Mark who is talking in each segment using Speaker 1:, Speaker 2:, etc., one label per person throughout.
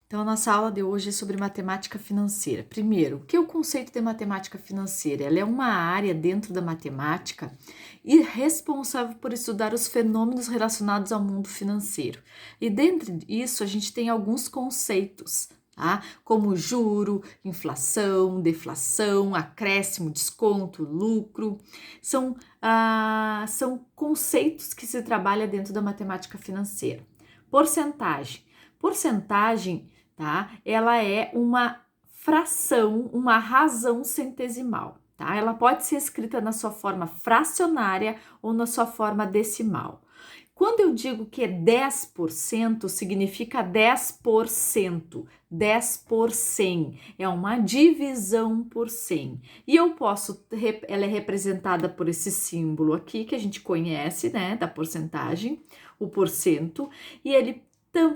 Speaker 1: Então, a nossa aula de hoje é sobre matemática financeira. Primeiro, o que é o conceito de matemática financeira? Ela é uma área dentro da matemática e responsável por estudar os fenômenos relacionados ao mundo financeiro. E dentro disso, a gente tem alguns conceitos, tá? Como juro, inflação, deflação, acréscimo, desconto, lucro. São conceitos que se trabalha dentro da matemática financeira. Porcentagem. Porcentagem, tá? Ela é uma fração, uma razão centesimal, tá? Ela pode ser escrita na sua forma fracionária ou na sua forma decimal. Quando eu digo que é 10%, significa 10%, 10 por 100, é uma divisão por 100. E ela é representada por esse símbolo aqui, que a gente conhece, né, da porcentagem, o porcento, e ele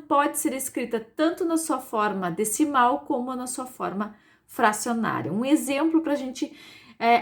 Speaker 1: pode ser escrita tanto na sua forma decimal como na sua forma fracionária. Um exemplo para a gente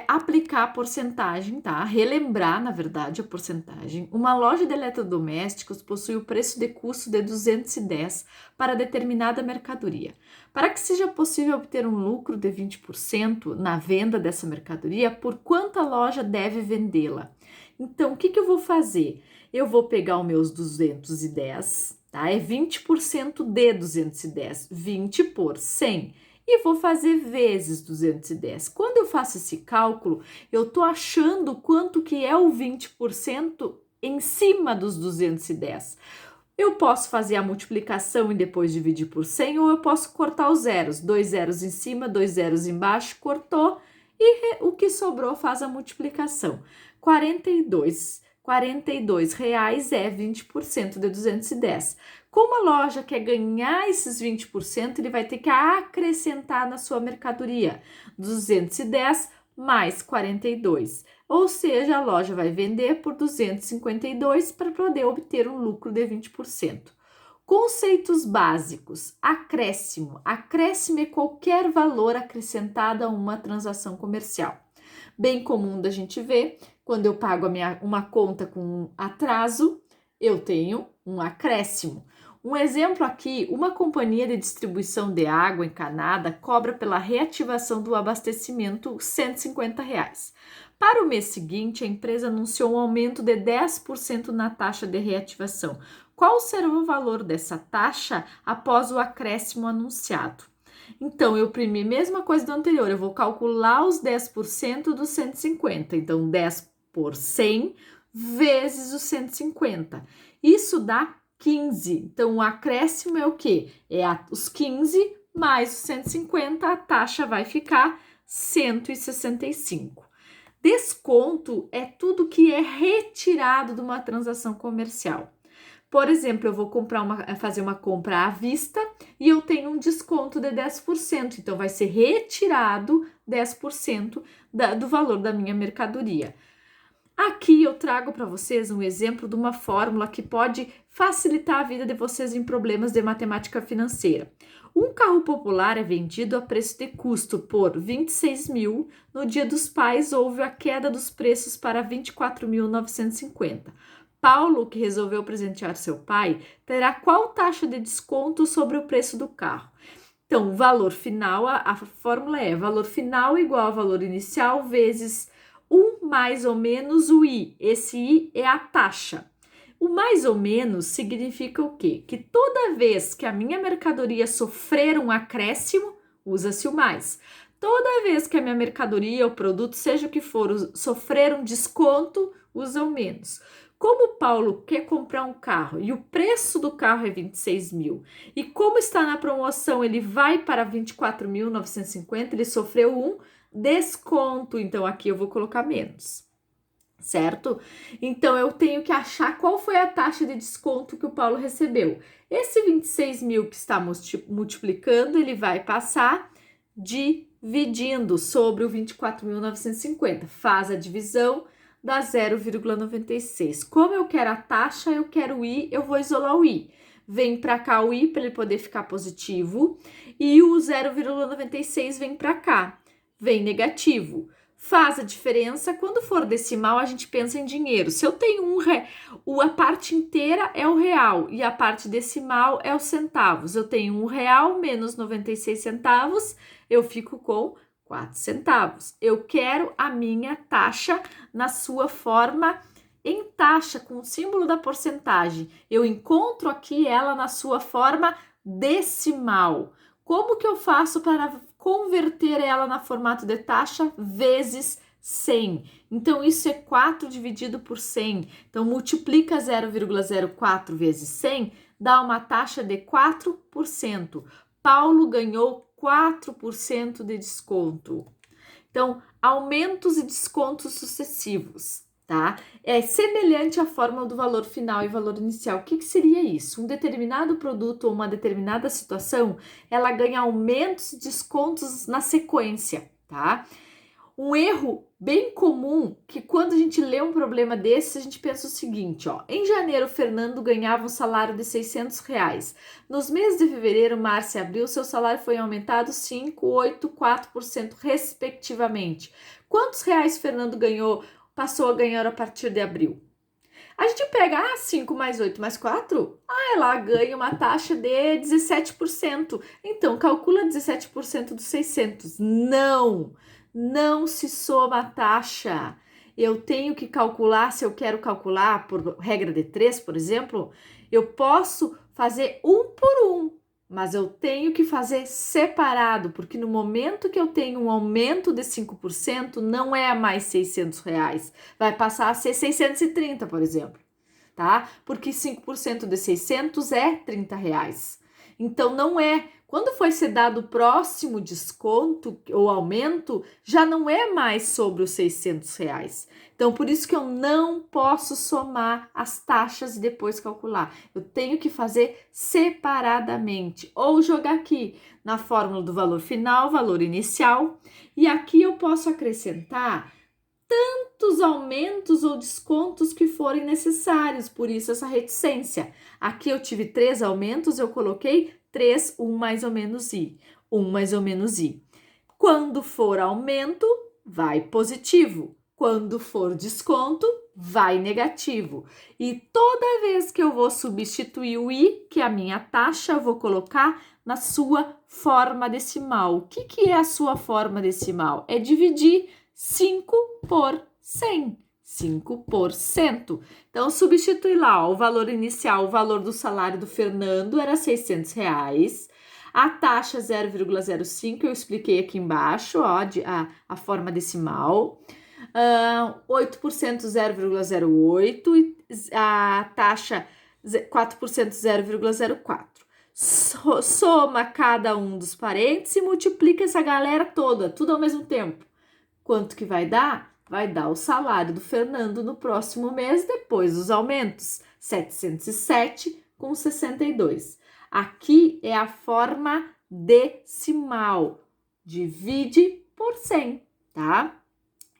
Speaker 1: aplicar a porcentagem, tá? Relembrar, na verdade, a porcentagem. Uma loja de eletrodomésticos possui o preço de custo de 210 para determinada mercadoria. Para que seja possível obter um lucro de 20% na venda dessa mercadoria, por quanto a loja deve vendê-la? Então, o que eu vou fazer? Eu vou pegar os meus 210, tá? É 20% de 210, 20 por 100. E vou fazer vezes 210. Quando eu faço esse cálculo, eu tô achando quanto que é o 20% em cima dos 210. Eu posso fazer a multiplicação e depois dividir por 100, ou eu posso cortar os zeros. 2 zeros em cima, 2 zeros embaixo, cortou, e o que sobrou faz a multiplicação. 42 reais é 20% de 210. Como a loja quer ganhar esses 20%, ele vai ter que acrescentar na sua mercadoria 210 mais 42. Ou seja, a loja vai vender por 252 para poder obter um lucro de 20%. Conceitos básicos: acréscimo. Acréscimo é qualquer valor acrescentado a uma transação comercial. Bem comum da gente ver, quando eu pago uma conta com atraso, eu tenho um acréscimo. Um exemplo aqui, uma companhia de distribuição de água encanada cobra pela reativação do abastecimento R$150. Para o mês seguinte, a empresa anunciou um aumento de 10% na taxa de reativação. Qual será o valor dessa taxa após o acréscimo anunciado? Então, mesma coisa do anterior, eu vou calcular os 10% dos 150. Então, 10 por 100 vezes os 150. Isso dá 15. Então, o acréscimo é o quê? Os 15 mais os 150, a taxa vai ficar 165. Desconto é tudo que é retirado de uma transação comercial. Por exemplo, eu vou fazer uma compra à vista e eu tenho um desconto de 10%. Então, vai ser retirado 10% do valor da minha mercadoria. Aqui eu trago para vocês um exemplo de uma fórmula que pode facilitar a vida de vocês em problemas de matemática financeira. Um carro popular é vendido a preço de custo por 26 mil. No Dia dos Pais, houve a queda dos preços para 24.950. Paulo, que resolveu presentear seu pai, terá qual taxa de desconto sobre o preço do carro? Então, o valor final, a fórmula é valor final igual ao valor inicial vezes 1 mais ou menos o I. Esse I é a taxa. O mais ou menos significa o quê? Que toda vez que a minha mercadoria sofrer um acréscimo, usa-se o mais. Toda vez que a minha mercadoria ou produto, seja o que for, sofrer um desconto, usa o menos. Como o Paulo quer comprar um carro e o preço do carro é 26 mil, e como está na promoção, ele vai para 24.950, ele sofreu um desconto, então aqui eu vou colocar menos, certo? Então eu tenho que achar qual foi a taxa de desconto que o Paulo recebeu. Esse 26 mil que está multiplicando, ele vai passar dividindo sobre o 24.950, faz a divisão, dá 0,96. Como eu quero a taxa, eu quero o I, eu vou isolar o I. Vem para cá o I para ele poder ficar positivo e o 0,96 vem para cá, vem negativo. Faz a diferença. Quando for decimal, a gente pensa em dinheiro. Se eu tenho a parte inteira é o real e a parte decimal é os centavos. Eu tenho R$1 menos 96 centavos, eu fico com 4 centavos. Eu quero a minha taxa na sua forma em taxa, com o símbolo da porcentagem. Eu encontro aqui ela na sua forma decimal. Como que eu faço para converter ela na formato de taxa vezes 100? Então, isso é 4 dividido por 100. Então, multiplica 0,04 vezes 100, dá uma taxa de 4%. Paulo ganhou 4% de desconto. Então, aumentos e descontos sucessivos, tá? É semelhante à fórmula do valor final e valor inicial. O que seria isso? Um determinado produto ou uma determinada situação, ela ganha aumentos e descontos na sequência, tá? Um erro bem comum que quando a gente lê um problema desse, a gente pensa o seguinte, ó. Em janeiro, Fernando ganhava um salário de R$600. Nos meses de fevereiro, março e abril, seu salário foi aumentado 5, 8, 4% respectivamente. Quantos reais Fernando passou a ganhar a partir de abril? A gente pega 5 mais 8 mais 4, ela ganha uma taxa de 17%. Então, calcula 17% dos 600. Não se soma a taxa. Eu tenho que calcular, se eu quero calcular por regra de 3, por exemplo, eu posso fazer um por um, mas eu tenho que fazer separado, porque no momento que eu tenho um aumento de 5%, não é mais R$600, vai passar a ser 630, por exemplo, tá? Porque 5% de 600 é R$30. Então, não é. Quando foi ser dado o próximo desconto ou aumento, já não é mais sobre os R$600. Então, por isso que eu não posso somar as taxas e depois calcular. Eu tenho que fazer separadamente. Ou jogar aqui na fórmula do valor final, valor inicial. E aqui eu posso acrescentar tantos aumentos ou descontos que forem necessários, por isso essa reticência. Aqui eu tive 3 aumentos, eu coloquei 3, 1 mais ou menos i, 1 mais ou menos i. Quando for aumento, vai positivo. Quando for desconto, vai negativo. E toda vez que eu vou substituir o i, que é a minha taxa, eu vou colocar na sua forma decimal. O que é a sua forma decimal? É dividir 5 por 100, 5%. Então, substitui lá, ó, o valor inicial, o valor do salário do Fernando era R$600. A taxa 0,05, eu expliquei aqui embaixo, ó, a forma decimal. 8% 0,08 e a taxa 4% 0,04. Soma cada um dos parênteses e multiplica essa galera toda, tudo ao mesmo tempo. Quanto que vai dar? Vai dar o salário do Fernando no próximo mês, depois dos aumentos, 707,62. Aqui é a forma decimal. Divide por 100, tá?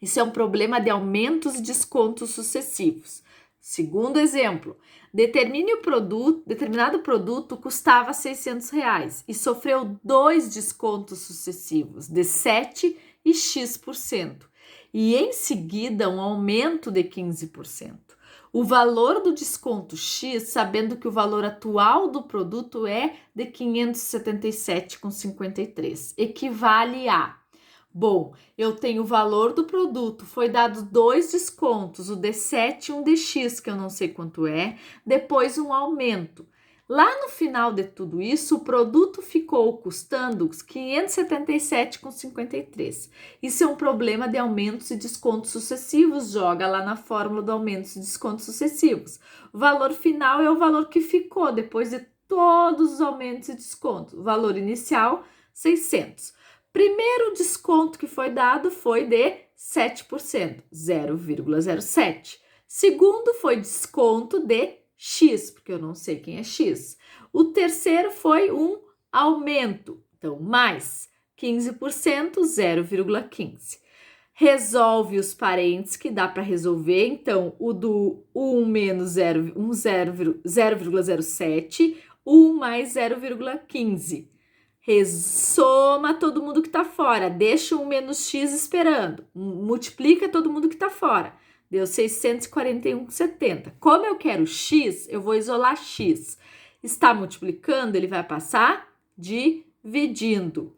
Speaker 1: Isso é um problema de aumentos e descontos sucessivos. Segundo exemplo, determinado produto custava R$600 e sofreu 2 descontos sucessivos de 7% e X%, e em seguida um aumento de 15%. O valor do desconto X, sabendo que o valor atual do produto é de R$ 577,53, equivale a... Bom, eu tenho o valor do produto, foi dado 2 descontos, o de 7 e um de X, que eu não sei quanto é, depois um aumento. Lá no final de tudo isso, o produto ficou custando R$ 577,53. Isso é um problema de aumentos e descontos sucessivos. Joga lá na fórmula do aumentos e descontos sucessivos. O valor final é o valor que ficou depois de todos os aumentos e descontos. O valor inicial, 600. Primeiro desconto que foi dado foi de 7%, 0,07. Segundo foi desconto de X, porque eu não sei quem é X. O terceiro foi um aumento, então mais 15%, 0,15. Resolve os parênteses que dá para resolver, então o do 1 menos 0,07, 1 mais 0,15. Soma todo mundo que está fora, deixa um menos x esperando, multiplica todo mundo que está fora, deu 641,70. Como eu quero x, eu vou isolar x. Está multiplicando, ele vai passar dividindo.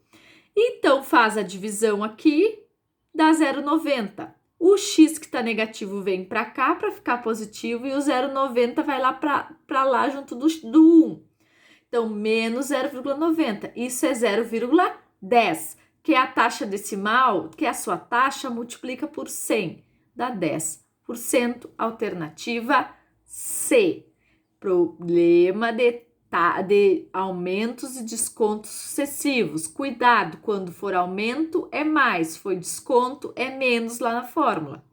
Speaker 1: Então, faz a divisão aqui, dá 0,90. O x que está negativo vem para cá para ficar positivo e o 0,90 vai lá para lá junto do 1. Então, menos 0,90. Isso é 0,10, que é a taxa decimal, que é a sua taxa, multiplica por 100, dá 10%. Alternativa C. Problema de aumentos e descontos sucessivos. Cuidado, quando for aumento é mais, foi desconto é menos lá na fórmula.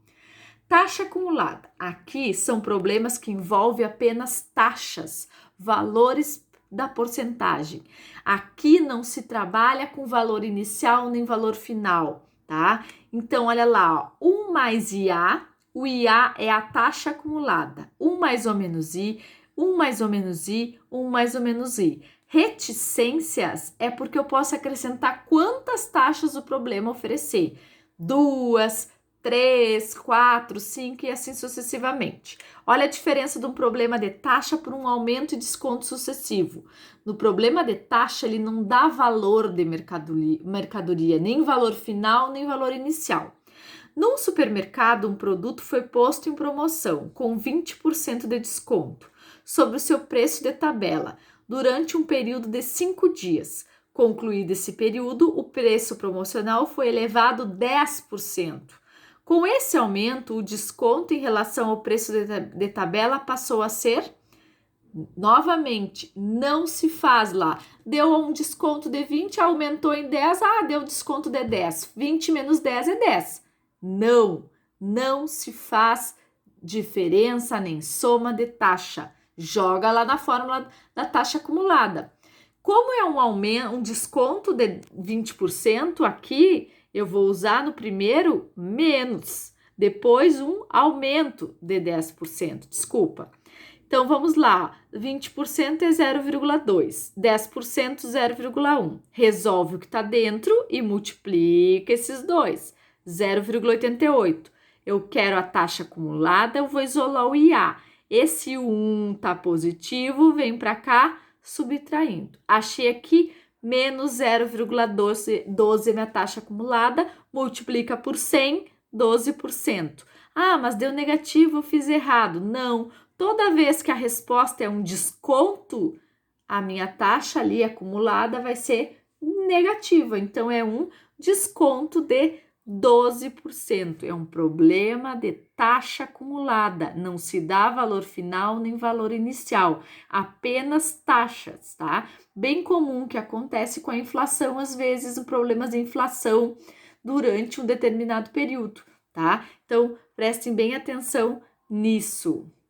Speaker 1: Taxa acumulada. Aqui são problemas que envolvem apenas taxas, valores da porcentagem. Aqui não se trabalha com valor inicial nem valor final, tá? Então, olha lá, ó, 1 mais IA, o IA é a taxa acumulada. 1 mais ou menos I, 1 mais ou menos I, 1 mais ou menos I. Reticências é porque eu posso acrescentar quantas taxas o problema oferecer. 2, 3, 4, 5 e assim sucessivamente. Olha a diferença de um problema de taxa por um aumento e desconto sucessivo. No problema de taxa, ele não dá valor de mercadoria, nem valor final, nem valor inicial. Num supermercado, um produto foi posto em promoção com 20% de desconto sobre o seu preço de tabela durante um período de 5 dias. Concluído esse período, o preço promocional foi elevado 10%. Com esse aumento, o desconto em relação ao preço de tabela passou a ser, novamente, não se faz lá. Deu um desconto de 20, aumentou em 10, deu desconto de 10. 20 menos 10 é 10. Não se faz diferença nem soma de taxa. Joga lá na fórmula da taxa acumulada. Como é um desconto de 20%, aqui eu vou usar no primeiro menos, depois um aumento de 10%, desculpa. Então, vamos lá, 20% é 0,2, 10% 0,1. Resolve o que está dentro e multiplica esses dois, 0,88. Eu quero a taxa acumulada, eu vou isolar o IA. Esse 1 está positivo, vem para cá, subtraindo. Achei aqui menos 0,12 minha taxa acumulada, multiplica por 100, 12%. Mas deu negativo, eu fiz errado. Não, toda vez que a resposta é um desconto, a minha taxa ali acumulada vai ser negativa. Então, é um desconto de 12%. É um problema de taxa acumulada. Não se dá valor final nem valor inicial, apenas taxas, tá? Bem comum que acontece com a inflação, às vezes, o problema de inflação durante um determinado período, tá? Então, prestem bem atenção nisso.